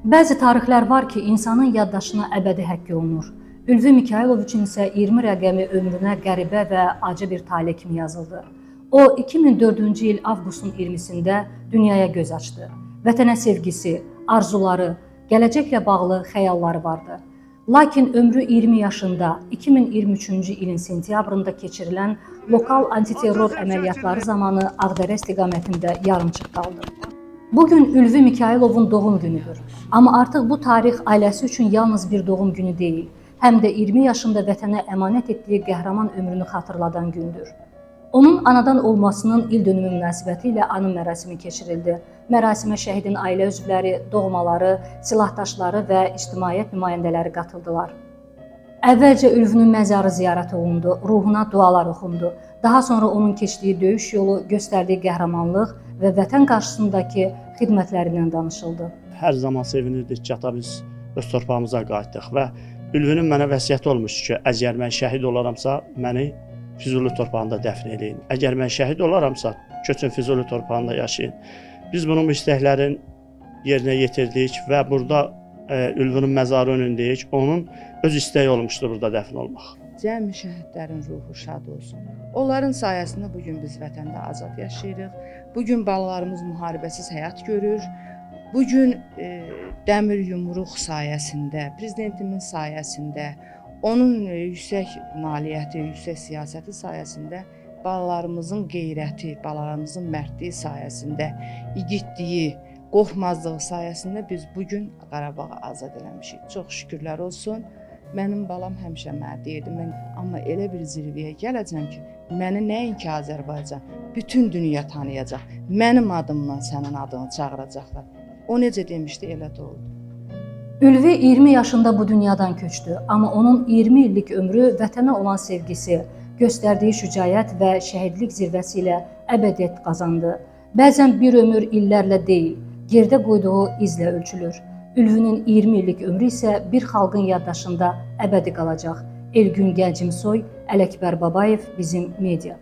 Bəzi tarixlər var ki, insanın yaddaşına əbədi həkk olunur. Ülvi Mikayılov üçün isə 20 rəqəmi ömrünə qəribə və acı bir talih kimi yazıldı. O, 2004-cü il avqustun 20-sində dünyaya göz açdı. Vətənə sevgisi, arzuları, gələcəklə bağlı xəyalları vardı. Lakin ömrü 20 yaşında 2023-cü ilin sentyabrında keçirilən lokal antiterror əməliyyatları zamanı Ağdərə istiqamətində yarımçıq qaldı. Bugün Ülvi Mikayılovun doğum günüdür. Amma artıq bu tarix ailəsi üçün yalnız bir doğum günü deyil, həm də 20 yaşında vətənə əmanət etdiyi qəhrəman ömrünü xatırladan gündür. Onun anadan olmasının il dönümü münasibətilə anım mərasimi keçirildi. Mərasimə şəhidin ailə üzvləri, doğmaları, silahdaşları və ictimaiyyət nümayəndələri qatıldılar. Əvvəlcə Ülvünün məzarı ziyarət olundu, ruhuna dualar oxundu. Daha sonra onun keçdiyi döyüş yolu, göstərdiyi qəhrəmanlıq və vətən qarşısındakı xidmətlərindən danışıldı. Hər zaman sevinirdik ki, biz öz torpağımıza qayıtdıq və Ülvünün mənə vəsiyyəti olmuşdu ki, əgər mən şəhid olaramsa, məni Füzuli torpağında dəfn edin. Əgər mən şəhid olaramsa, köçün Füzuli torpağında yaşayın. Biz bunun istəklərin yerinə yetirdik və burada Ülvünün məzarı önündəyik. Onun öz istəyi olmuşdur burada dəfn olmaq. Cəmi şəhidlərin ruhu şad olsun. Onların sayəsində bugün biz vətəndə azad yaşayırıq. Bugün balalarımız müharibəsiz həyat görür. Bugün dəmir yumruq sayəsində, prezidentimin sayəsində, onun yüksək nailiyyəti, yüksək siyasəti sayəsində balalarımızın qeyrəti, balalarımızın mərdliyi sayəsində, igidliyi, qorxmazlığı sayəsində biz bugün Qarabağı azad eləmişik. Çox şükürlər olsun. Mənim balam həmişə mənə deyirdi, amma elə bir zirvəyə gələcəm ki, məni nəinki Azərbaycan, bütün dünya tanıyacaq. Mənim adımdan sənin adını çağıracaqlar. O necə demişdi, elə də oldu. Ülvi 20 yaşında bu dünyadan köçdü, amma onun 20 illik ömrü vətənə olan sevgisi, göstərdiyi şücaət və şəhidlik zirvəsi ilə əbədiyyət qazandı. Bəzən bir ömür illərlə deyil, gerdə qoyduğu izlə ölçülür. Ülvünün 20 illik ömrü isə bir xalqın yaddaşında əbədi qalacaq. Elgün Gəncimsoy, Ələkbər Babayev, Bizim Media.